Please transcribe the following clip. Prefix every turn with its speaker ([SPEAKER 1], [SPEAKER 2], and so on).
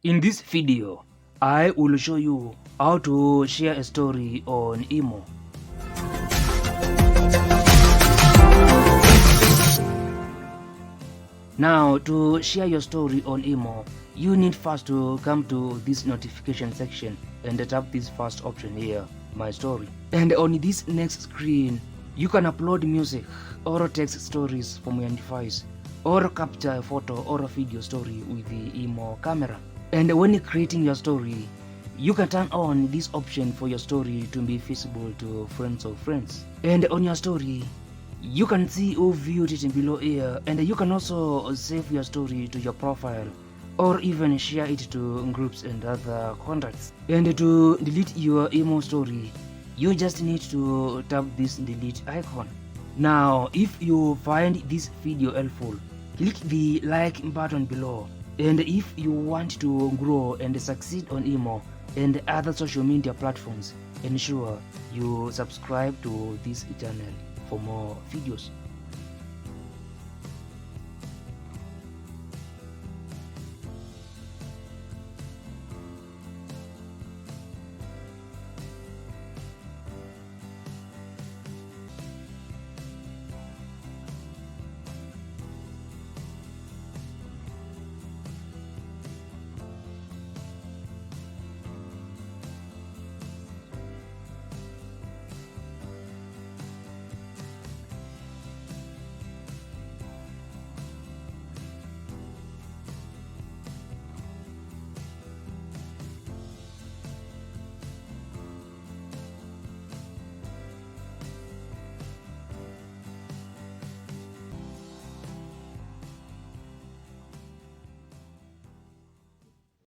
[SPEAKER 1] In this video, I will show you how to share a story on Imo. Now, to share your story on Imo, you need first to come to this notification section and tap this first option here, My Story. And on this next screen, you can upload music or text stories from your device, or capture a photo or a video story with the Imo camera. And when creating your story, you can turn on this option for your story to be visible to friends of friends. And on your story, you can see who viewed it below here, and you can also save your story to your profile or even share it to groups and other contacts. And to delete your Imo story, you just need to tap this delete icon. Now, if you find this video helpful, click the like button below. And if you want to grow and succeed on Imo and other social media platforms, ensure you subscribe to this channel for more videos.